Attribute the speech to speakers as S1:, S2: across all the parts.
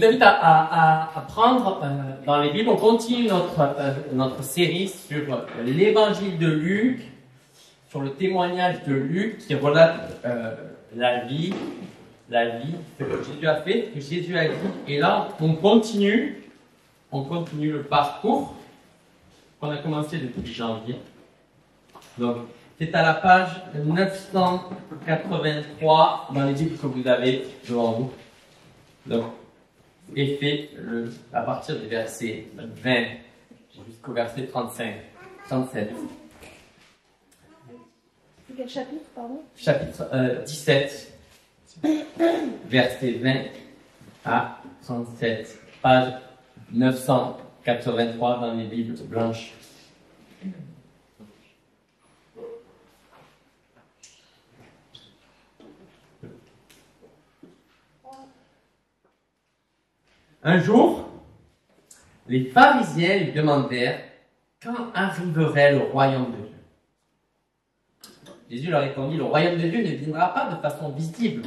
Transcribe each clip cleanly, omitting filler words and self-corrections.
S1: vous invite à prendre dans les Bibles. On continue notre série sur l'évangile de Luc, sur le témoignage de Luc qui relate la vie, ce que Jésus a fait, ce que Jésus a dit. Et là, on continue le parcours qu'on a commencé depuis janvier. Donc, c'est à la page 983 dans les Bibles que vous avez devant vous. Donc, et fait à partir du verset 20 jusqu'au verset 37.
S2: Quel chapitre, pardon?
S1: Chapitre 17, verset 20 à 37, page 983 dans les Bibles blanches. Un jour, les pharisiens lui demandèrent quand arriverait le royaume de Dieu. Jésus leur répondit, le royaume de Dieu ne viendra pas de façon visible.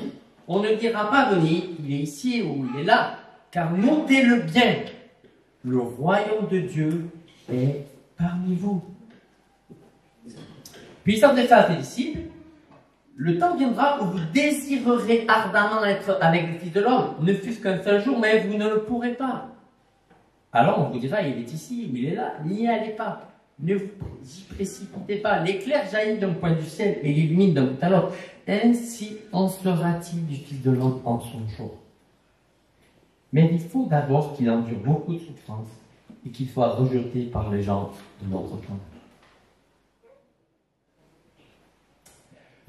S1: On ne dira pas, venez, il est ici ou il est là, car notez-le bien, le royaume de Dieu est parmi vous. Puis il s'adressa à ses disciples, le temps viendra où vous désirerez ardemment être avec le Fils de l'homme, ne fût-ce qu'un seul jour, mais vous ne le pourrez pas. Alors on vous dira, il est ici, ou il est là, n'y allez pas. Ne vous y précipitez pas. L'éclair jaillit d'un point du ciel et l'illumine d'un bout à l'autre. Ainsi en sera-t-il du Fils de l'homme en son jour. Mais il faut d'abord qu'il endure beaucoup de souffrances et qu'il soit rejeté par les gens de notre temps.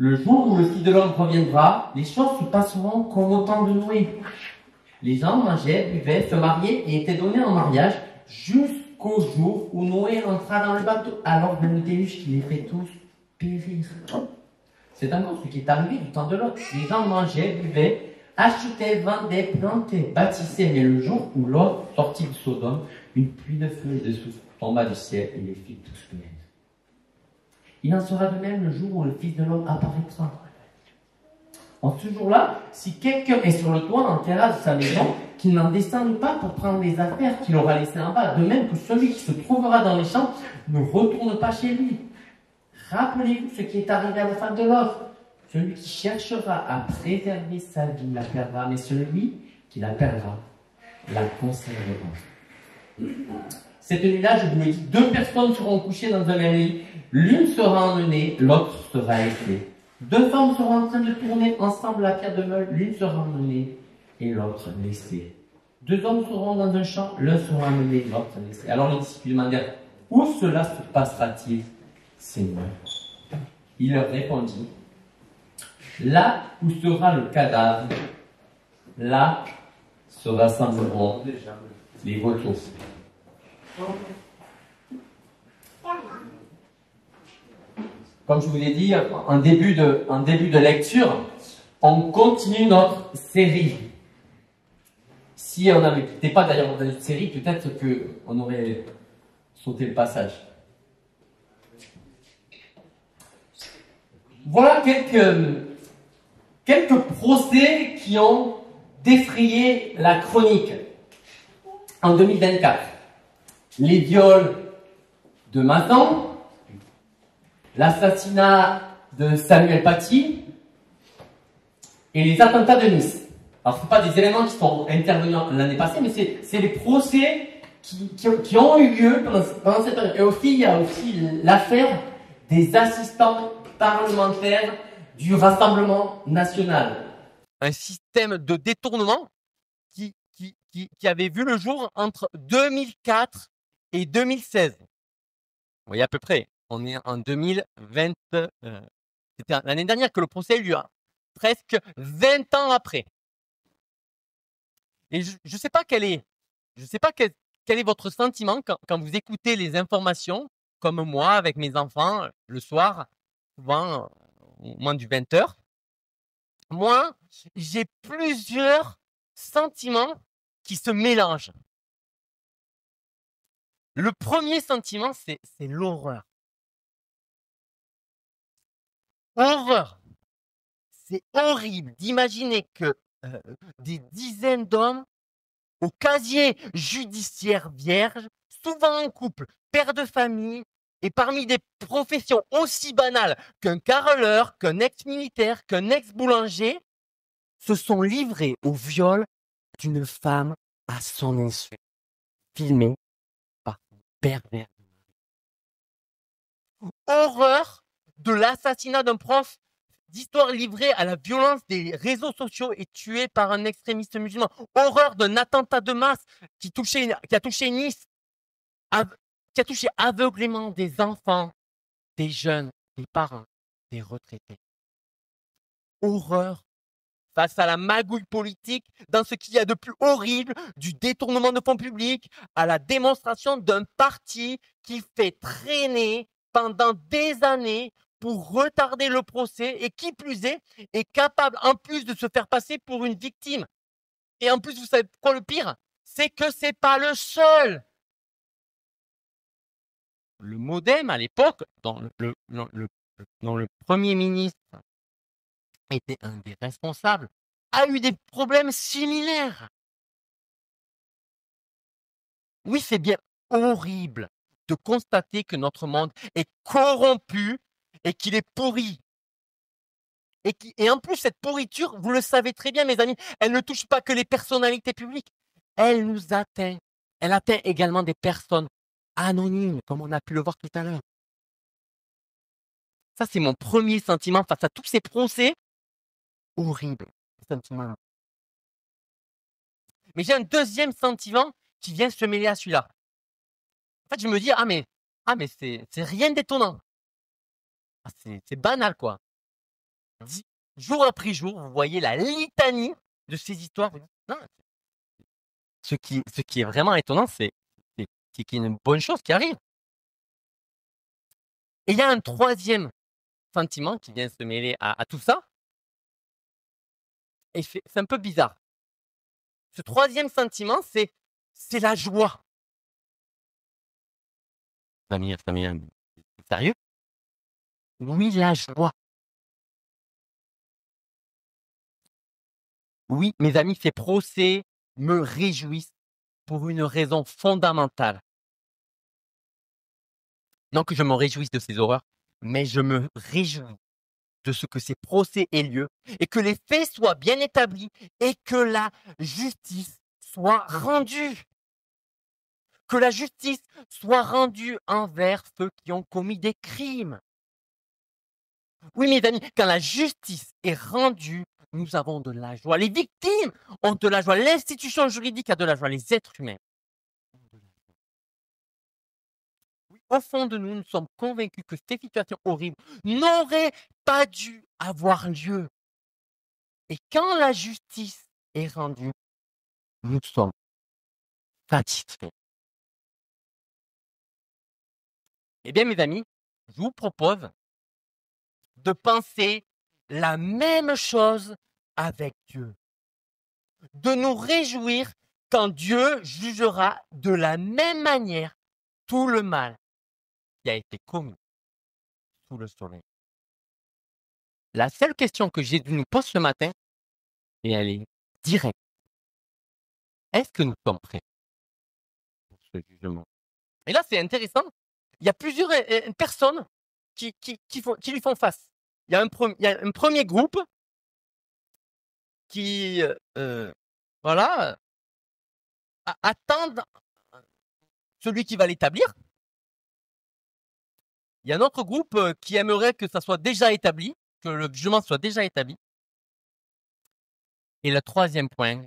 S1: Le jour où le Fils de l'homme reviendra, les choses se passeront comme au temps de Noé. Les gens mangeaient, buvaient, se mariaient et étaient donnés en mariage jusqu'au jour où Noé entra dans le bateau. Alors vint le déluge qui les fait tous périr. C'est encore ce qui est arrivé du temps de Lot. Les gens mangeaient, buvaient, achetaient, vendaient, plantaient, bâtissaient. Mais le jour où Lot sortit de Sodome, une pluie de feu et de soufre tomba du ciel et les fit tous périr. Il en sera de même le jour où le Fils de l'homme apparaîtra. En ce jour-là, si quelqu'un est sur le toit, en terrasse de sa maison, qu'il n'en descende pas pour prendre les affaires qu'il aura laissées en bas, de même que celui qui se trouvera dans les champs ne retourne pas chez lui. Rappelez-vous ce qui est arrivé à la femme de Lot. Celui qui cherchera à préserver sa vie la perdra, mais celui qui la perdra la conservera. Cette nuit-là, je vous le dis, 2 personnes seront couchées dans un même lit. L'une sera emmenée, l'autre sera laissée. 2 femmes seront en train de tourner ensemble la pierre de meule. L'une sera emmenée et l'autre laissée. 2 hommes seront dans un champ, l'un sera emmené, l'autre laissé. Alors les disciples demandèrent, où cela se passera-t-il, Seigneur? Il leur répondit, là où sera le cadavre, là se rassembleront les vautours. Comme je vous l'ai dit en début de lecture, on continue notre série. Si on n'était pas d'ailleurs dans cette série, peut-être qu'on aurait sauté le passage. Voilà quelques procès qui ont défrayé la chronique en 2024. Les viols de Mazan, l'assassinat de Samuel Paty et les attentats de Nice. Alors, ce ne sont pas des éléments qui sont intervenus l'année passée, mais c'est les procès qui ont eu lieu pendant cette période. Et aussi, il y a aussi l'affaire des assistants parlementaires du Rassemblement national. Un système de détournement qui avait vu le jour entre 2004 et 2016. Vous voyez à peu près, on est en 2020. C'était l'année dernière que le procès a eu lieu, presque 20 ans après. Et je ne sais pas quel est votre sentiment quand vous écoutez les informations, comme moi avec mes enfants le soir, souvent au moins du 20h. Moi, j'ai plusieurs sentiments qui se mélangent. Le premier sentiment, c'est l'horreur. Horreur. C'est horrible d'imaginer que des dizaines d'hommes
S3: au casier judiciaire vierge, souvent en couple, père de famille, et parmi des professions aussi banales qu'un carreleur, qu'un ex-militaire, qu'un ex-boulanger, se sont livrés au viol d'une femme à son insu, filmée par un pervers. Horreur de l'assassinat d'un prof d'histoire livré à la violence des réseaux sociaux et tué par un extrémiste musulman. Horreur d'un attentat de masse qui a touché Nice, qui a touché aveuglément des enfants, des jeunes, des parents, des retraités. Horreur face à la magouille politique dans ce qu'il y a de plus horrible, du détournement de fonds publics à la démonstration d'un parti qui fait traîner pendant des années pour retarder le procès et qui plus est capable en plus de se faire passer pour une victime. Et en plus, vous savez quoi le pire? C'est que c'est pas le seul. Le MoDem à l'époque, dont le Premier ministre était un des responsables, a eu des problèmes similaires. Oui, c'est bien horrible de constater que notre monde est corrompu et qu'il est pourri. Et en plus, cette pourriture, vous le savez très bien, mes amis, elle ne touche pas que les personnalités publiques. Elle nous atteint. Elle atteint également des personnes anonymes, comme on a pu le voir tout à l'heure. Ça, c'est mon premier sentiment face à tous ces procès horribles. Sentiment. Mais j'ai un deuxième sentiment qui vient se mêler à celui-là. En fait, je me dis, ah mais c'est rien d'étonnant. Ah, c'est banal, quoi. Jour après jour, vous voyez la litanie de ces histoires. Non, ce qui est vraiment étonnant, c'est qu'il y a une bonne chose qui arrive. Et il y a un troisième sentiment qui vient se mêler à tout ça. Et c'est un peu bizarre. Ce troisième sentiment, c'est la joie. Samir, sérieux? Oui, la joie. Oui, mes amis, ces procès me réjouissent pour une raison fondamentale. Non que je me réjouisse de ces horreurs, mais je me réjouis de ce que ces procès aient lieu et que les faits soient bien établis et que la justice soit rendue. Que la justice soit rendue envers ceux qui ont commis des crimes. Oui, mes amis, quand la justice est rendue, nous avons de la joie. Les victimes ont de la joie. L'institution juridique a de la joie. Les êtres humains ont de la joie. Oui, au fond de nous, nous sommes convaincus que ces situations horribles n'auraient pas dû avoir lieu. Et quand la justice est rendue, nous sommes satisfaits. Eh bien, mes amis, je vous propose de penser la même chose avec Dieu. De nous réjouir quand Dieu jugera de la même manière tout le mal qui a été commis sous le soleil. La seule question que j'ai dû nous poser ce matin, et elle est directe. Est-ce que nous sommes prêts pour ce jugement? Et là, c'est intéressant. Il y a plusieurs personnes qui lui font face. Il y a un premier groupe qui, voilà, attendent celui qui va l'établir. Il y a un autre groupe qui aimerait que ça soit déjà établi, que le jugement soit déjà établi. Et le troisième point,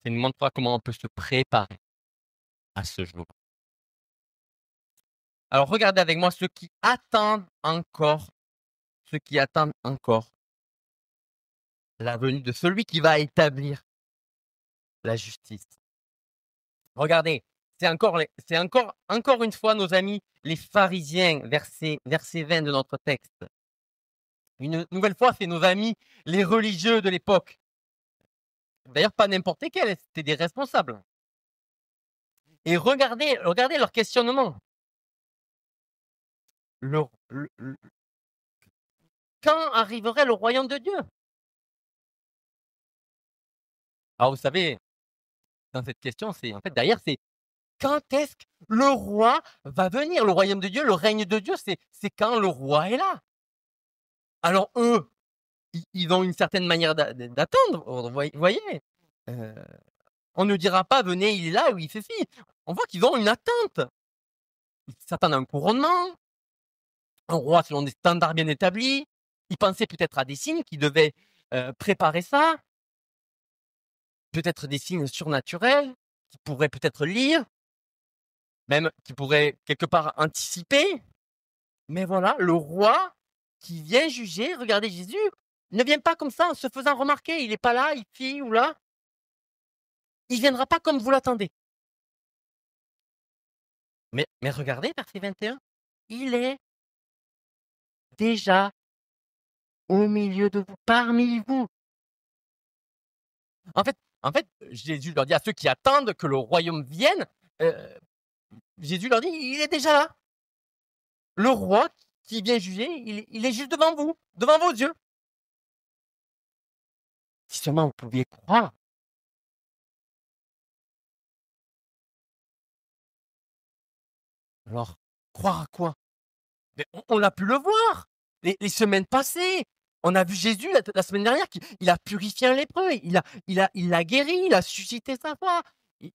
S3: c'est de montrer comment on peut se préparer à ce jour. Alors regardez avec moi ceux qui attendent encore la venue de celui qui va établir la justice. Regardez, c'est encore une fois nos amis les pharisiens, verset 20 de notre texte. Une nouvelle fois, c'est nos amis les religieux de l'époque. D'ailleurs, pas n'importe lesquels, c'était des responsables. Et regardez leur questionnement. Quand arriverait le royaume de Dieu? Alors, vous savez, dans cette question, c'est en fait derrière, c'est quand est-ce que le roi va venir? Le royaume de Dieu, le règne de Dieu, c'est quand le roi est là. Alors eux, ils ont une certaine manière d'attendre, vous voyez? Heu, on ne dira pas: «Venez, il est là» ou «Il fait ci». On voit qu'ils ont une attente. Ils s'attendent à un couronnement, un roi selon des standards bien établis. Ils pensaient peut-être à des signes qui devaient, préparer ça, peut-être des signes surnaturels, qu'ils pourraient peut-être lire, même qu'ils pourraient quelque part anticiper. Mais voilà, le roi qui vient juger, regardez Jésus, ne vient pas comme ça en se faisant remarquer. Il n'est pas là, ici ou là. Il viendra pas comme vous l'attendez. Mais regardez verset 21, il est déjà au milieu de vous, parmi vous. En fait, Jésus leur dit à ceux qui attendent que le royaume vienne, heu, Jésus leur dit: «Il est déjà là. Le roi qui vient juger, il est juste devant vous, devant vos yeux. Si seulement vous pouviez croire». Alors, croire à quoi? Mais on a pu le voir, les semaines passées. On a vu Jésus la semaine dernière qui il a purifié un lépreux, il l'a guéri, il a suscité sa foi.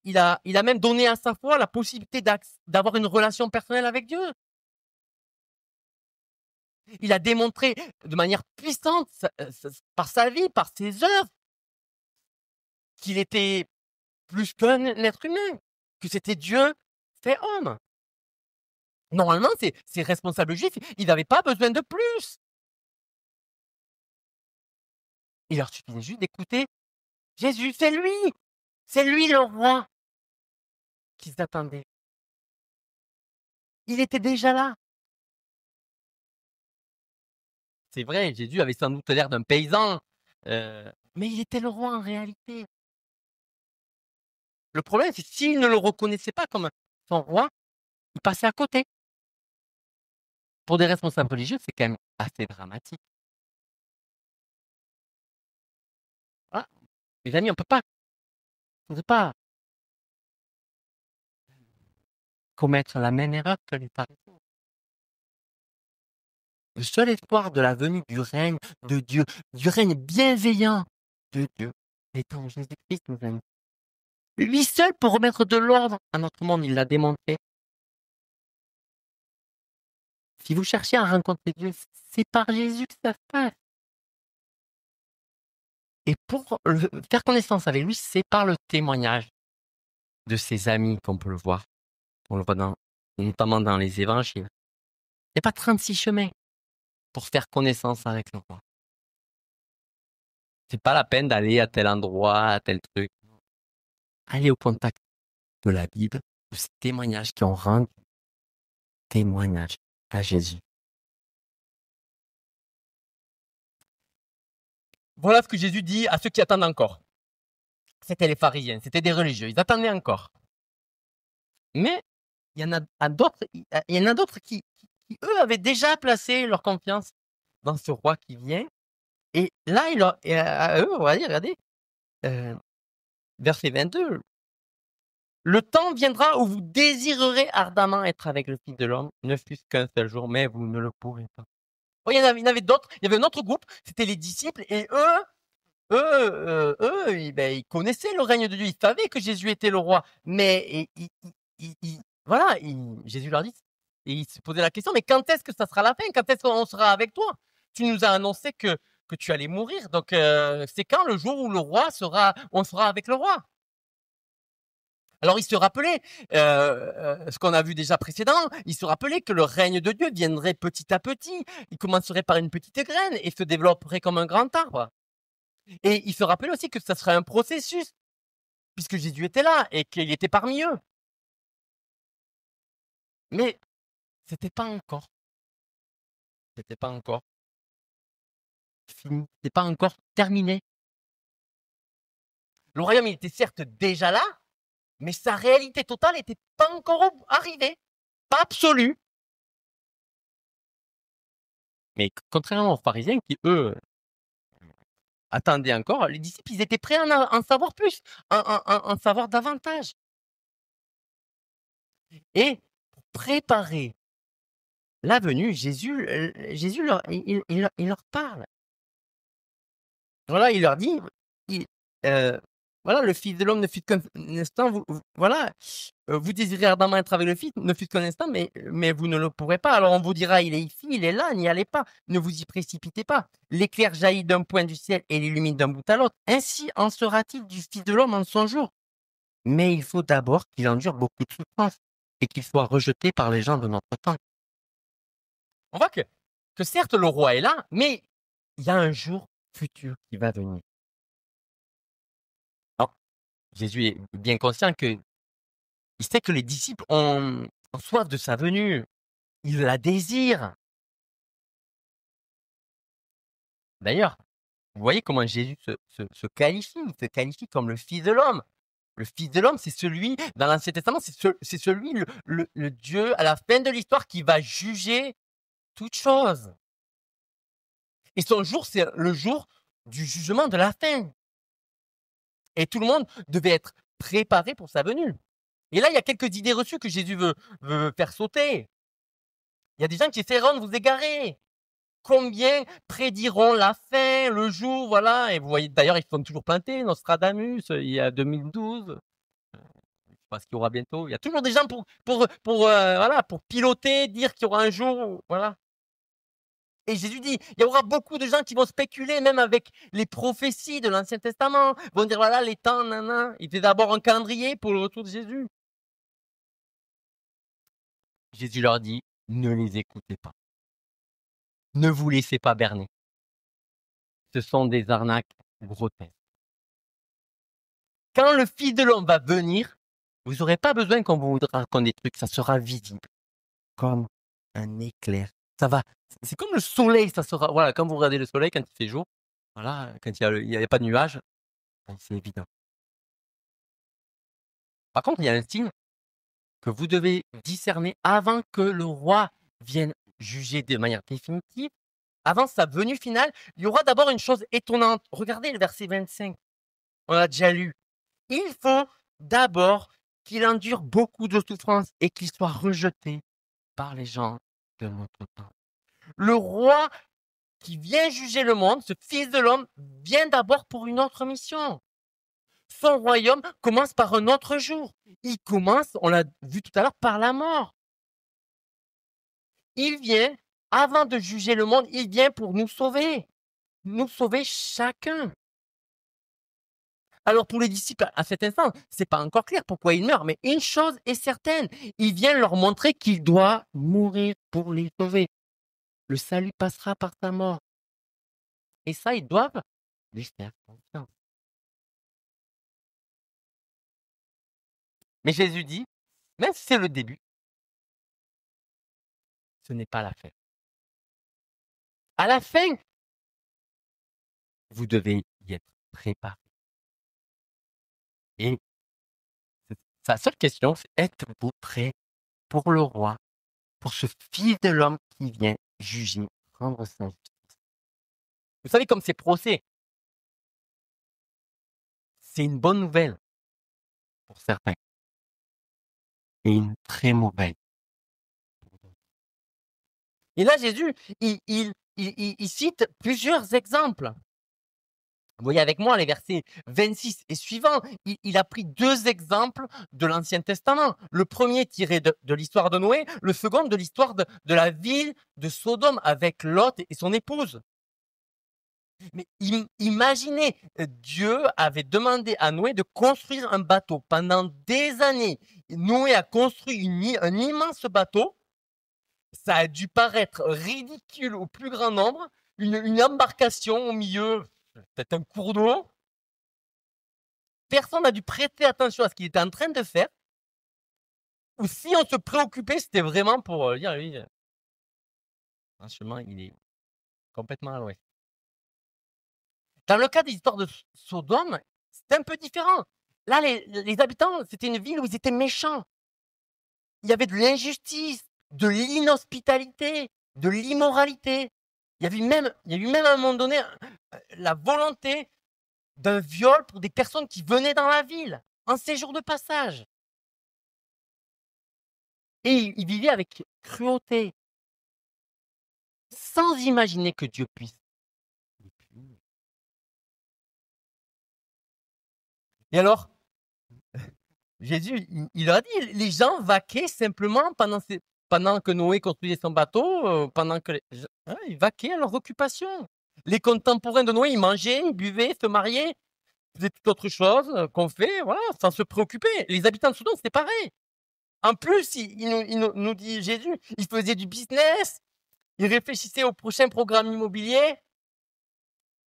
S3: Il a même donné à sa foi la possibilité d'avoir une relation personnelle avec Dieu. Il a démontré de manière puissante par sa vie, par ses œuvres, qu'il était plus qu'un être humain, que c'était Dieu fait homme. Normalement, ces responsables juifs, ils n'avaient pas besoin de plus. Il leur suffisait juste d'écouter Jésus, c'est lui le roi qu'ils attendaient. Il était déjà là. C'est vrai, Jésus avait sans doute l'air d'un paysan, mais il était le roi en réalité. Le problème, c'est s'ils ne le reconnaissaient pas comme son roi, ils passaient à côté. Pour des responsables religieux, c'est quand même assez dramatique. Voilà, mes amis, on peut pas commettre la même erreur que les pharisiens. Le seul espoir de la venue du règne de Dieu, du règne bienveillant de Dieu, est en Jésus-Christ, mes amis. Lui seul peut remettre de l'ordre à notre monde, il l'a démontré. Si vous cherchez à rencontrer Dieu, c'est par Jésus que ça se passe. Et pour faire connaissance avec lui, c'est par le témoignage de ses amis qu'on peut le voir. On le voit notamment dans les évangiles. Il n'y a pas 36 chemins pour faire connaissance avec le roi. C'est pas la peine d'aller à tel endroit, à tel truc. Allez au contact de la Bible, de ces témoignages qui ont rendu témoignage à Jésus. Voilà ce que Jésus dit à ceux qui attendent encore. C'était les pharisiens, c'était des religieux, ils attendaient encore. Mais il y en a d'autres qui, eux, avaient déjà placé leur confiance dans ce roi qui vient. Et là, à eux, on va dire, regardez, verset 22, le temps viendra où vous désirerez ardemment être avec le Fils de l'homme, ne fût-ce qu'un seul jour, mais vous ne le pourrez pas. Oh, il y en avait d'autres, il y avait un autre groupe, c'était les disciples, et eux, ils connaissaient le règne de Dieu, ils savaient que Jésus était le roi, mais voilà, Jésus leur dit, et ils se posaient la question, mais quand est-ce que ça sera la fin? Quand est-ce qu'on sera avec toi? Tu nous as annoncé que tu allais mourir, donc c'est quand le jour où on sera avec le roi? Alors ils se rappelaient ce qu'on a vu déjà précédemment, ils se rappelaient que le règne de Dieu viendrait petit à petit, il commencerait par une petite graine et se développerait comme un grand arbre. Et ils se rappelaient aussi que ça serait un processus, puisque Jésus était là et qu'il était parmi eux. Mais c'était pas encore, c'était pas encore fini, c'était pas encore terminé. Le royaume, il était certes déjà là, mais sa réalité totale n'était pas encore arrivée, pas absolue. Mais contrairement aux pharisiens qui, eux, attendez encore, les disciples, ils étaient prêts à en savoir plus, en savoir davantage. Et pour préparer la venue, Jésus il leur parle. Voilà, il leur dit, voilà, le Fils de l'homme ne fut qu'un instant, voilà, vous désirez ardemment être avec le Fils, ne fut qu'un instant, mais vous ne le pourrez pas. Alors on vous dira, il est ici, il est là, n'y allez pas, ne vous y précipitez pas. L'éclair jaillit d'un point du ciel et l'illumine d'un bout à l'autre. Ainsi en sera-t-il du Fils de l'homme en son jour. Mais il faut d'abord qu'il endure beaucoup de souffrances et qu'il soit rejeté par les gens de notre temps. On voit que certes le roi est là, mais il y a un jour futur qui va venir. Alors, Jésus est bien conscient il sait que les disciples ont soif de sa venue. Ils la désirent. D'ailleurs, vous voyez comment Jésus se qualifie. Il se qualifie comme le Fils de l'homme. Le Fils de l'homme, c'est celui, dans l'Ancien Testament, c'est celui, le Dieu, à la fin de l'histoire, qui va juger toute chose. Et son jour, c'est le jour du jugement de la fin. Et tout le monde devait être préparé pour sa venue. Et là, il y a quelques idées reçues que Jésus veut faire sauter. Il y a des gens qui essaieront de vous égarer. Combien prédiront la fin, le jour, voilà. Et vous voyez, d'ailleurs, ils font toujours planter Nostradamus, il y a 2012. Je sais pas ce qu'il y aura bientôt. Il y a toujours des gens voilà, pour piloter, dire qu'il y aura un jour, voilà. Et Jésus dit, il y aura beaucoup de gens qui vont spéculer, même avec les prophéties de l'Ancien Testament, vont dire, voilà, les temps, nanana. Il était d'abord un calendrier pour le retour de Jésus. Jésus leur dit, ne les écoutez pas. Ne vous laissez pas berner. Ce sont des arnaques grotesques. Quand le Fils de l'homme va venir, vous n'aurez pas besoin qu'on vous raconte des trucs, ça sera visible, comme un éclair. Ça va, c'est comme le soleil, ça sera, voilà, quand vous regardez le soleil, quand il fait jour, voilà, quand il n'y a pas de nuages, c'est évident. Par contre, il y a un signe que vous devez discerner avant que le roi vienne juger de manière définitive. Avant sa venue finale, il y aura d'abord une chose étonnante. Regardez le verset 25. On l'a déjà lu. Il faut d'abord qu'il endure beaucoup de souffrances et qu'il soit rejeté par les gens de notre temps. Le roi qui vient juger le monde, ce Fils de l'homme, vient d'abord pour une autre mission. Son royaume commence par un autre jour. Il commence, on l'a vu tout à l'heure, par la mort. Il vient, avant de juger le monde, il vient pour nous sauver chacun. Alors pour les disciples, à cet instant, c'est pas encore clair pourquoi il meurt, mais une chose est certaine, il vient leur montrer qu'il doit mourir pour les sauver. Le salut passera par sa mort. Et ça, ils doivent lui faire confiance. Mais Jésus dit, même si c'est le début, ce n'est pas la fin. À la fin, vous devez y être préparé. Et sa seule question, c'est êtes-vous prêt pour le roi, pour ce Fils de l'homme qui vient juger, rendre sa justice? Vous savez, comme ces procès, c'est une bonne nouvelle pour certains et une très mauvaise. Et là, Jésus, il cite plusieurs exemples. Vous voyez avec moi les versets 26 et suivants, il a pris deux exemples de l'Ancien Testament. Le premier tiré de l'histoire de Noé, le second de l'histoire de la ville de Sodome avec Lot et son épouse. Mais imaginez, Dieu avait demandé à Noé de construire un bateau. Pendant des années, Noé a construit un immense bateau. Ça a dû paraître ridicule au plus grand nombre. Une embarcation au milieu, peut-être un cours d'eau. Personne n'a dû prêter attention à ce qu'il était en train de faire. Ou si on se préoccupait, c'était vraiment pour dire, lui, franchement, il est complètement à l'ouest. Dans le cas des histoires de Sodome, c'était un peu différent. Là, les habitants, c'était une ville où ils étaient méchants. Il y avait de l'injustice, de l'inhospitalité, de l'immoralité. Il y a eu même à un moment donné la volonté d'un viol pour des personnes qui venaient dans la ville, en séjour de passage. Et il vivait avec cruauté, sans imaginer que Dieu puisse les punir. Et alors, Jésus, il leur a dit, les gens vaquaient simplement pendant que Noé construisait son bateau, pendant que ils vaquaient à leurs occupations. Les contemporains de Noé, ils mangeaient, ils buvaient, se mariaient, faisaient toute autre chose qu'on fait, voilà, sans se préoccuper. Les habitants de Sodome, c'était pareil. En plus, il nous dit Jésus, ils faisaient du business, ils réfléchissaient au prochain programme immobilier,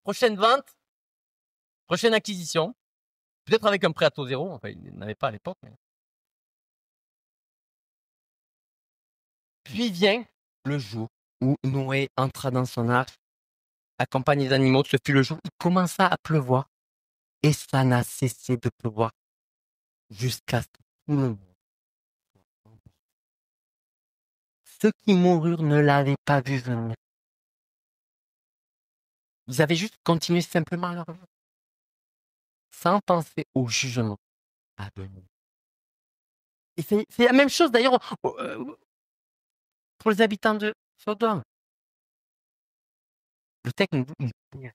S3: prochaine vente, prochaine acquisition, peut-être avec un prêt à taux zéro, enfin, ils n'avaient pas à l'époque. Mais... Puis vient le jour où Noé entra dans son arche, accompagné des animaux. Ce fut le jour où il commença à pleuvoir. Et ça n'a cessé de pleuvoir jusqu'à ce que tout le monde soit emporté. Ceux qui moururent ne l'avaient pas vu venir. Ils avaient juste continué simplement leur vie, sans penser au jugement à venir. Et c'est la même chose d'ailleurs pour les habitants de Sodome. Le texte nous dit ils périrent.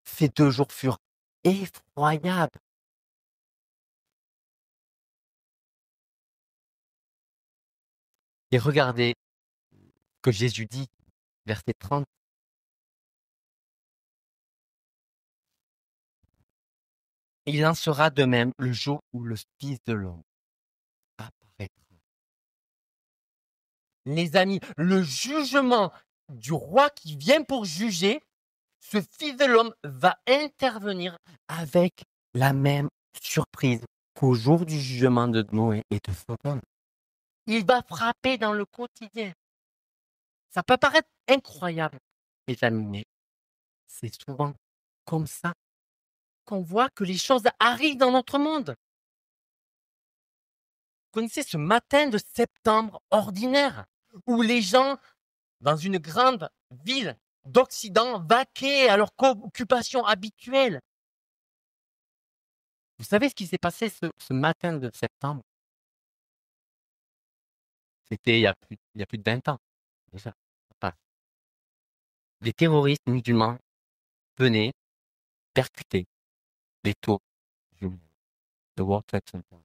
S3: Ces 2 jours furent effroyables. Et regardez que Jésus dit, verset 30. Il en sera de même le jour où le Fils de l'homme apparaîtra. Les amis, le jugement du roi qui vient pour juger, ce Fils de l'homme va intervenir avec la même surprise qu'au jour du jugement de Noé et de Sodome. Il va frapper dans le quotidien. Ça peut paraître incroyable, mes amis, mais c'est souvent comme ça qu'on voit que les choses arrivent dans notre monde. Vous connaissez ce matin de septembre ordinaire où les gens, dans une grande ville d'Occident, vaquaient à leur occupation habituelle. Vous savez ce qui s'est passé ce matin de septembre? C'était il y a plus de 20 ans, déjà. Ça passe. Les terroristes musulmans venaient percuter les tours jumelles de World Trade Center.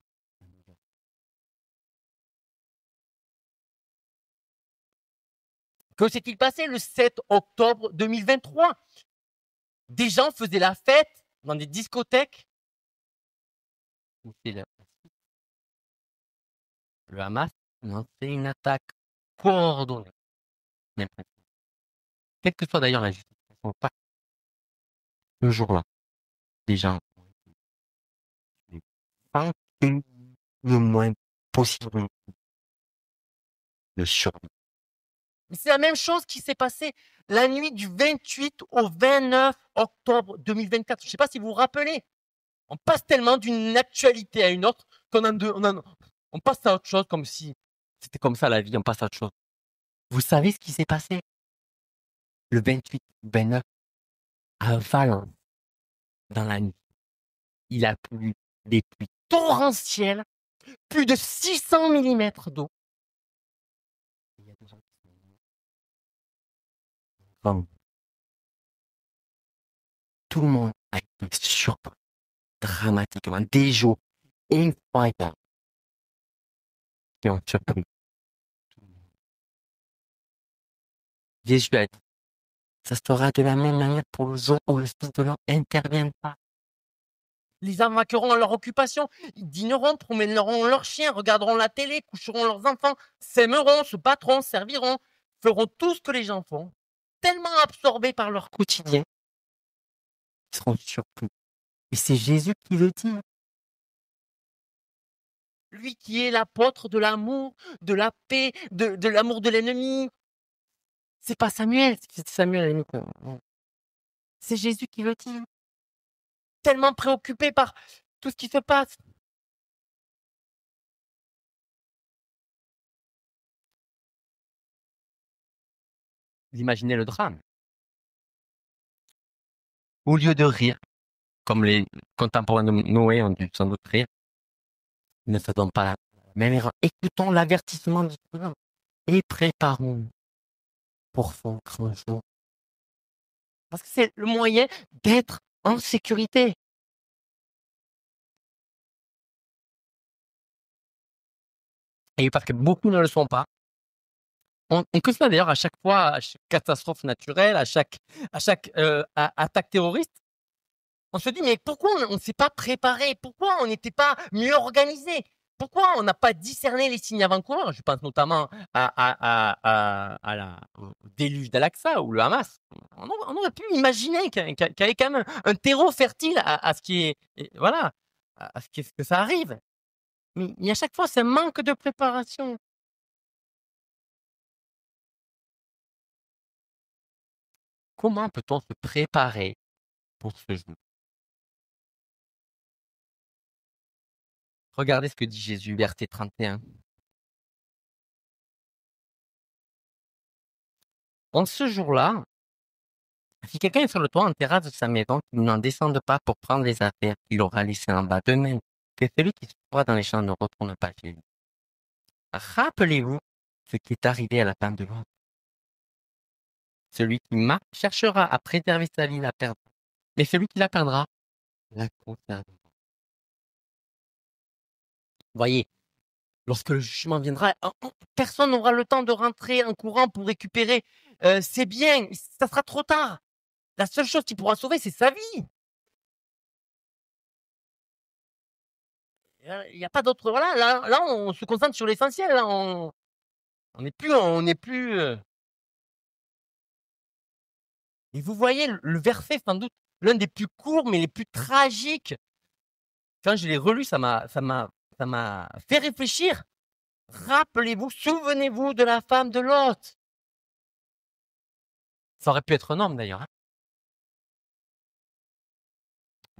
S3: Que s'est-il passé le 7 octobre 2023? Des gens faisaient la fête dans des discothèques. Le Hamas a lancé une attaque coordonnée. Quelle que soit d'ailleurs la justification, pas ce jour-là, des gens ont été tués sans qu'il y ait le moins possible de survie. Mais c'est la même chose qui s'est passée la nuit du 28 au 29 octobre 2024. Je ne sais pas si vous vous rappelez. On passe tellement d'une actualité à une autre on passe à autre chose comme si c'était comme ça la vie, on passe à autre chose. Vous savez ce qui s'est passé le 28-29 à Valence, dans la nuit? Il a plu des pluies torrentielles, plus de 600 mm d'eau. Il y a des gens qui sont morts. Tout le monde a été surpris dramatiquement. Des jours incroyables qui ont surpris tout le monde. Jésus a dit, ça sera de la même manière pour le jour où le Fils de l'homme interviendra. Les hommes vaqueront à leur occupation, ils dîneront, promèneront leurs chiens, regarderont la télé, coucheront leurs enfants, s'aimeront, se battront, serviront, feront tout ce que les gens font, tellement absorbés par leur quotidien, ils seront surpris. Et c'est Jésus qui le dit. Lui qui est l'apôtre de l'amour, de la paix, de l'amour de l'ennemi. C'est pas Samuel, c'est Samuel à la limite. C'est Jésus qui le dit. Tellement préoccupé par tout ce qui se passe. Vous imaginez le drame. Au lieu de rire, comme les contemporains de Noé ont dû sans doute rire, ne faisons pas la même erreur. Écoutons l'avertissement du Seigneur et préparons pour son grand jour. Parce que c'est le moyen d'être en sécurité. Et parce que beaucoup ne le sont pas. On constate d'ailleurs à chaque fois, à chaque catastrophe naturelle, à chaque attaque terroriste, on se dit mais pourquoi on ne s'est pas préparé? Pourquoi on n'était pas mieux organisé? Pourquoi on n'a pas discerné les signes avant-coureurs? Je pense notamment au déluge d'Al-Aqsa ou le Hamas. On aurait pu imaginer qu'il y avait quand même un terreau fertile à ce qui est, voilà, à ce que ça arrive. Mais à chaque fois, c'est un manque de préparation. Comment peut-on se préparer pour ce jour? Regardez ce que dit Jésus, verset 31. En ce jour-là, si quelqu'un est sur le toit en terrasse de sa maison, qu'il n'en descende pas pour prendre les affaires qu'il aura laissées en bas. De même, que celui qui se trouve dans les champs ne retourne pas chez lui. Rappelez-vous ce qui est arrivé à la femme de Lot. Celui qui cherchera à préserver sa vie la perdra, mais celui qui la perdra la conservera. Voyez, lorsque le jugement viendra, personne n'aura le temps de rentrer en courant pour récupérer ses biens. Ça sera trop tard. La seule chose qu'il pourra sauver, c'est sa vie. Il n'y a pas d'autre. Voilà, là, on se concentre sur l'essentiel. On n'est plus. Et vous voyez, le verset, sans doute, l'un des plus courts, mais les plus tragiques. Quand je l'ai relu, ça m'a fait réfléchir. Rappelez-vous, souvenez-vous de la femme de Lot. Ça aurait pu être un homme d'ailleurs. Hein.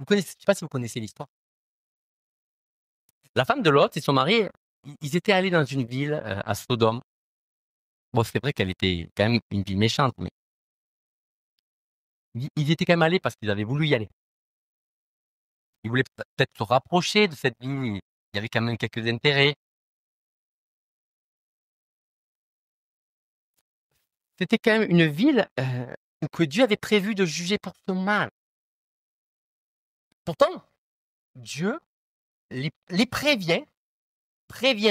S3: Je ne sais pas si vous connaissez l'histoire. La femme de Lot et son mari, ils étaient allés dans une ville à Sodome. Bon, c'est vrai qu'elle était quand même une ville méchante, mais ils étaient quand même allés parce qu'ils avaient voulu y aller. Ils voulaient peut-être se rapprocher de cette ville. Il y avait quand même quelques intérêts. C'était quand même une ville que Dieu avait prévu de juger pour son mal. Pourtant, Dieu les prévient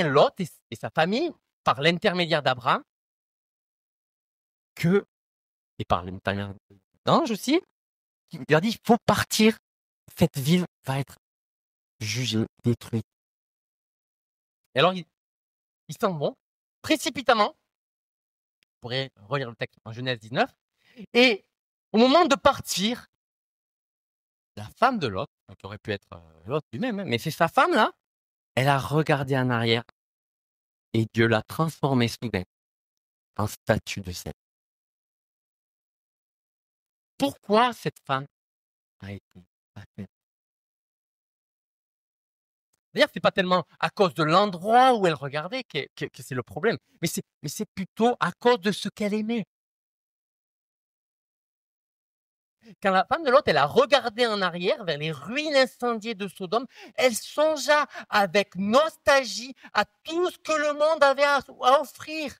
S3: Lot et sa famille par l'intermédiaire d'Abraham et par l'intermédiaire d'ange aussi, il leur dit, il faut partir, cette ville va être jugée, détruite. Et alors, ils s'en vont précipitamment, vous pourrez relire le texte en Genèse 19, et au moment de partir, la femme de Lot, qui aurait pu être Lot lui-même, mais c'est sa femme là, elle a regardé en arrière et Dieu l'a transformée soudain en statue de sel. Pourquoi cette femme a été faite? D'ailleurs, c'est pas tellement à cause de l'endroit où elle regardait que c'est le problème, mais c'est plutôt à cause de ce qu'elle aimait. Quand la femme de Lot, elle a regardé en arrière vers les ruines incendiées de Sodome, elle songea avec nostalgie à tout ce que le monde avait à offrir.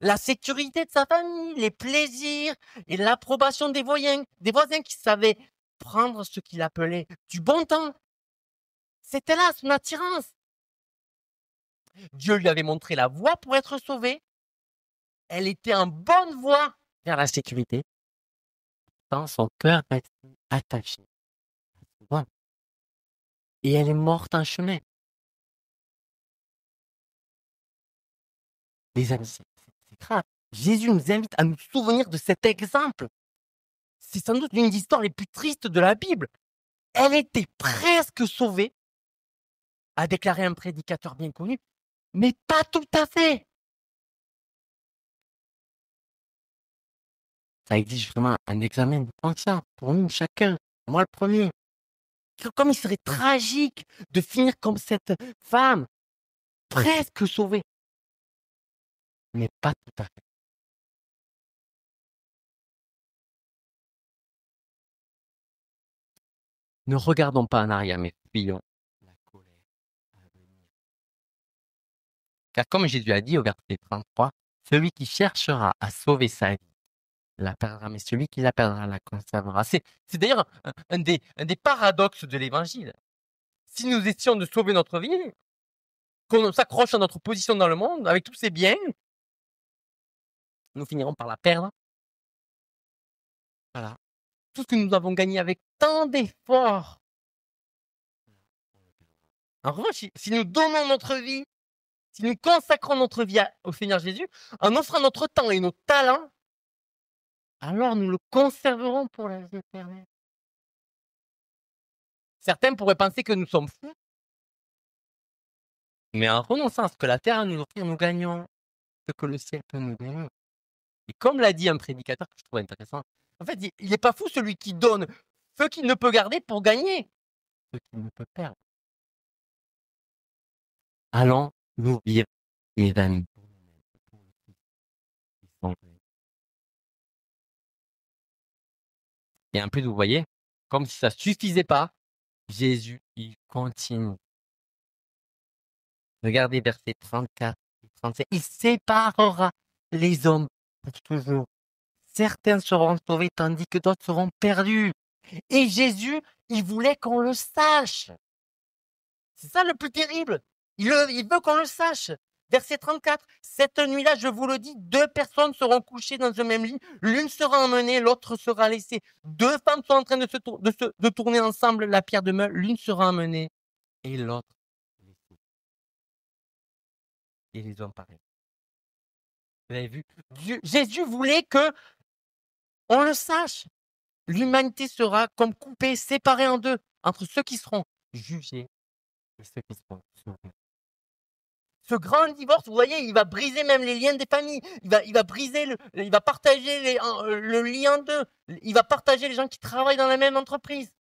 S3: La sécurité de sa famille, les plaisirs et l'approbation des voisins qui savaient prendre ce qu'il appelait du bon temps. C'était là son attirance. Dieu lui avait montré la voie pour être sauvée. Elle était en bonne voie vers la sécurité. Dans son cœur restait attaché. Et elle est morte en chemin. Les amis, c'est grave. Jésus nous invite à nous souvenir de cet exemple. C'est sans doute l'une des histoires les plus tristes de la Bible. Elle était presque sauvée, a déclaré un prédicateur bien connu, mais pas tout à fait. Ça exige vraiment un examen de conscience pour nous, chacun. Moi, le premier. Comme il serait tragique de finir comme cette femme, presque sauvée, mais pas tout à fait. Ne regardons pas en arrière, mais fuyons la colère à venir. Car comme Jésus a dit au verset 33, celui qui cherchera à sauver sa vie la perdra, mais celui qui la perdra la conservera. C'est d'ailleurs un des paradoxes de l'évangile. Si nous essayons de sauver notre vie, qu'on s'accroche à notre position dans le monde, avec tous ces biens, nous finirons par la perdre. Voilà. Tout ce que nous avons gagné avec tant d'efforts. En revanche, si nous donnons notre vie, si nous consacrons notre vie au Seigneur Jésus, en offrant notre temps et nos talents, alors nous le conserverons pour la vie éternelle. Certains pourraient penser que nous sommes fous, mais en renonçant à ce que la terre a à nous offrir, nous gagnons ce que le ciel peut nous donner. Et comme l'a dit un prédicateur que je trouve intéressant, en fait, il n'est pas fou celui qui donne ce qu'il ne peut garder pour gagner ce qu'il ne peut perdre. Allons nous vivre, les amis. Et en plus, vous voyez, comme si ça ne suffisait pas, Jésus, il continue. Regardez versets 34 et 37. Il séparera les hommes pour toujours. Certains seront sauvés tandis que d'autres seront perdus. Et Jésus, il voulait qu'on le sache. C'est ça le plus terrible. Il veut qu'on le sache. Verset 34. Cette nuit-là, je vous le dis, 2 personnes seront couchées dans un même lit. L'une sera emmenée, l'autre sera laissée. 2 femmes sont en train de tourner ensemble la pierre de meule. L'une sera emmenée et l'autre laissée. Et les hommes pareils. Vous avez vu? Jésus voulait que on le sache. L'humanité sera comme coupée, séparée en deux, entre ceux qui seront jugés et ceux qui seront sauvés. Ce grand divorce, vous voyez, il va briser même les liens des familles. Il va briser, il va partager le lien en deux. Il va partager les gens qui travaillent dans la même entreprise. Vous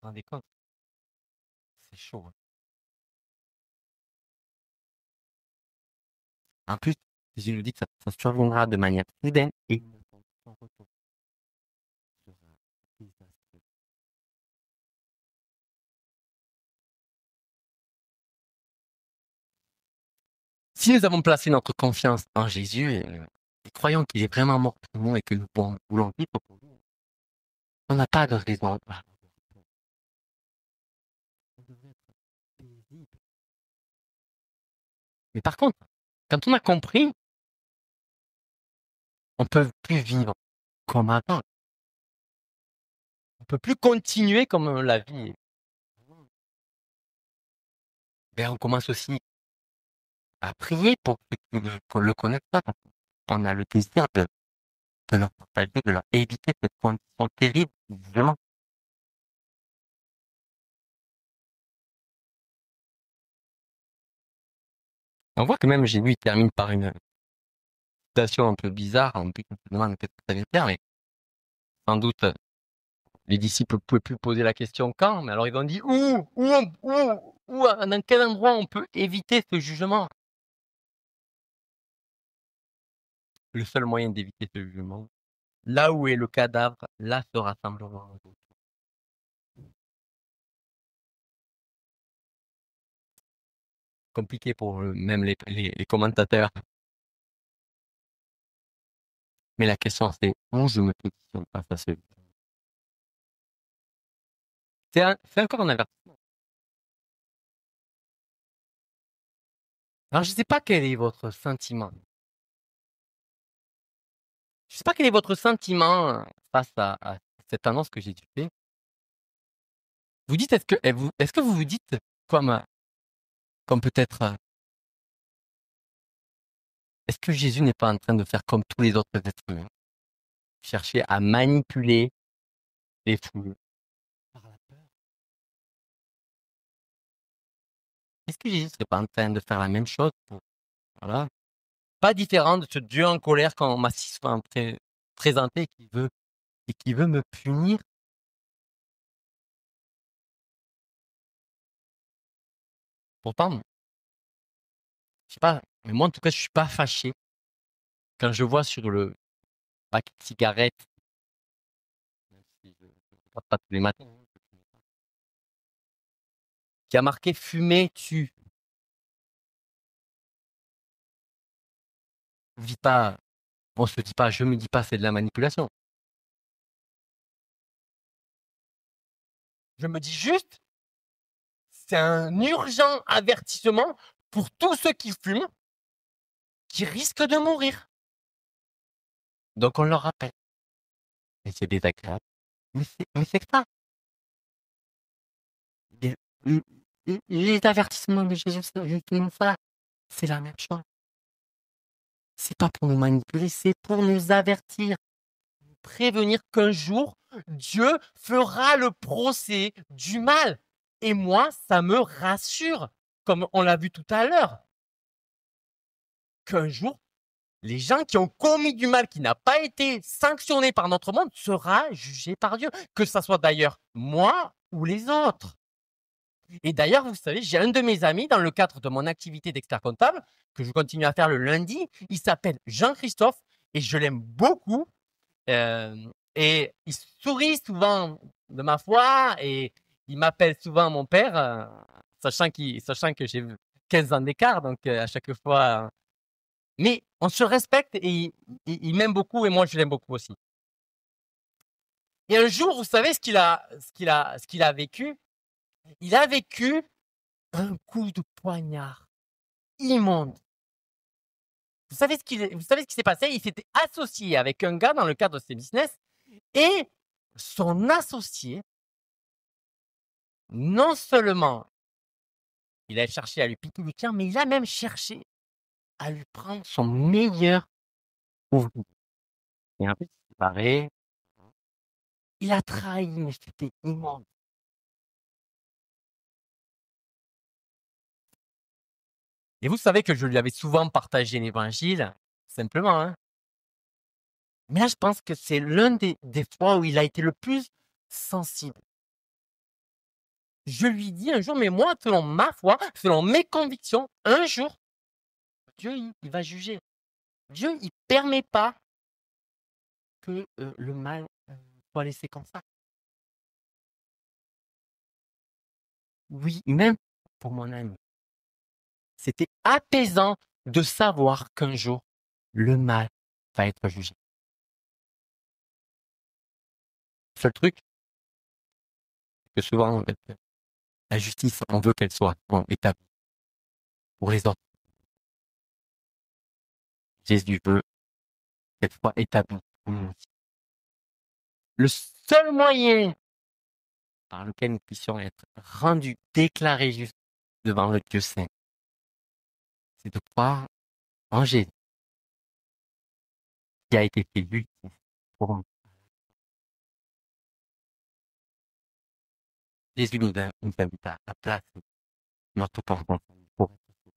S3: vous rendez compte? C'est chaud. Hein. En plus, Jésus nous dit que ça surviendra de manière soudaine et sans retour. Si nous avons placé notre confiance en Jésus et croyons qu'il est vraiment mort pour nous et que nous voulons vivre pour lui, on n'a pas de raison. Mais par contre, quand on a compris, on ne peut plus vivre comme avant. On ne peut plus continuer comme la vie. Ben, on commence aussi à prier pour ceux qui ne le connaissent pas. On a le désir de leur partager, de leur éviter cette condition terrible, vraiment. On voit que même Jésus termine par une citation un peu bizarre, on se demande qu'est-ce que ça veut dire, mais sans doute les disciples ne pouvaient plus poser la question quand, mais alors ils ont dit dans quel endroit on peut éviter ce jugement? Le seul moyen d'éviter ce jugement, là où est le cadavre, là se rassembleront. Compliqué pour même les commentateurs. Mais la question c'est, où je me positionne face à ce jugement? C'est encore un avertissement. Alors je ne sais pas quel est votre sentiment. Je ne sais pas quel est votre sentiment face à cette annonce que j'ai fait. Vous dites, est-ce que vous vous dites comme peut-être, est-ce que Jésus n'est pas en train de faire comme tous les autres êtres humains, chercher à manipuler les foules par la peur? Est-ce que Jésus ne serait pas en train de faire la même chose voilà, pas différent de ce Dieu en colère qu'on m'a si souvent présenté qui veut me punir? Pourtant, je sais pas, mais moi en tout cas, je suis pas fâché quand je vois sur le paquet de cigarettes, même si pas tous les matins, qui a marqué fumer tue. On se dit pas, je me dis pas, c'est de la manipulation. Je me dis juste, c'est un urgent avertissement pour tous ceux qui fument, qui risquent de mourir. Donc on leur rappelle. Et c'est désagréable. Mais c'est ça. Les, les avertissements de Jésus, justement ça, c'est la même chose. C'est pas pour nous manipuler, c'est pour nous avertir, nous prévenir qu'un jour, Dieu fera le procès du mal. Et moi, ça me rassure, comme on l'a vu tout à l'heure, qu'un jour, les gens qui ont commis du mal, qui n'a pas été sanctionné par notre monde, sera jugé par Dieu, que ce soit d'ailleurs moi ou les autres. Et d'ailleurs, vous savez, j'ai un de mes amis dans le cadre de mon activité d'expert comptable, que je continue à faire le lundi. Il s'appelle Jean-Christophe et je l'aime beaucoup. Et il sourit souvent de ma foi et il m'appelle souvent mon père, sachant que j'ai 15 ans d'écart, donc à chaque fois. Mais on se respecte et il m'aime beaucoup et moi je l'aime beaucoup aussi. Et un jour, vous savez ce qu'il a vécu? Il a vécu un coup de poignard immonde. Vous savez ce qui s'est passé? Il s'était associé avec un gars dans le cadre de ses business et son associé, non seulement il a cherché à lui piquer du cœur, mais il a même cherché à lui prendre son meilleur ouvrier. Et en plus, il paraît, il a trahi, mais c'était immonde. Et vous savez que je lui avais souvent partagé l'évangile, simplement, hein. Mais là, je pense que c'est l'un des fois où il a été le plus sensible. Je lui dis un jour, mais moi, selon ma foi, selon mes convictions, un jour, Dieu, il va juger. Dieu, il permet pas que le mal soit laissé comme ça. Oui, même pour mon ami. C'était apaisant de savoir qu'un jour, le mal va être jugé. Le seul truc, c'est que souvent, en fait, la justice, on veut qu'elle soit établie pour les autres. Jésus veut qu'elle soit établie pour nous aussi. Le seul moyen par lequel nous puissions être rendus, déclarés justes devant le Dieu saint, c'est de croire en Jésus qui a été fait justice pour nous. Jésus nous invite à placer notre corps dans sa vie pour être sauvé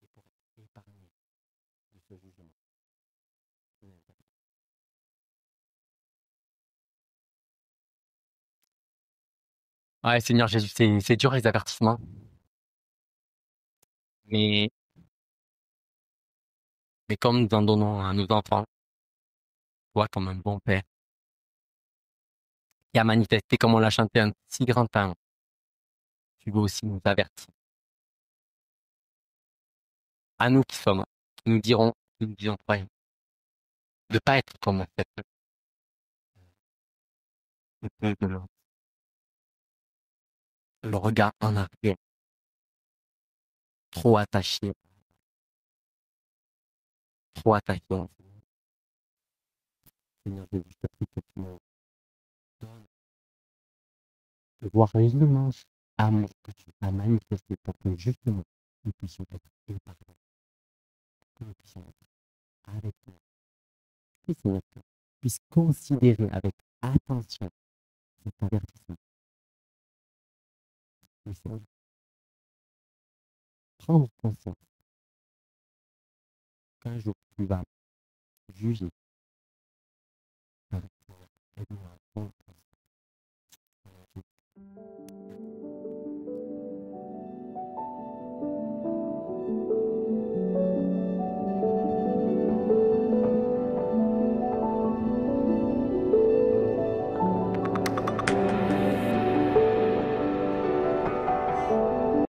S3: et pour être épargné de ce jugement. Ouais, Seigneur Jésus, c'est dur les avertissements. Mais comme nous en donnons à nos enfants, toi comme un bon père, qui a manifesté, comme on l'a chanté, un si grand temps, tu veux aussi nous avertir. À nous qui nous disons croyants, de ne pas être comme le regard en arrière, trop attaché. Seigneur Jésus, je te prie que tu me donnes de voir l'immense amour que tu as manifesté pour que justement nous puissions être épargnés, que nous puissions être avec toi. Et Seigneur, que tu puisses considérer avec attention cet avertissement. Et Seigneur, prendre conscience qu'un jour tu vas juger avec toi. Aide-nous à prendre conscience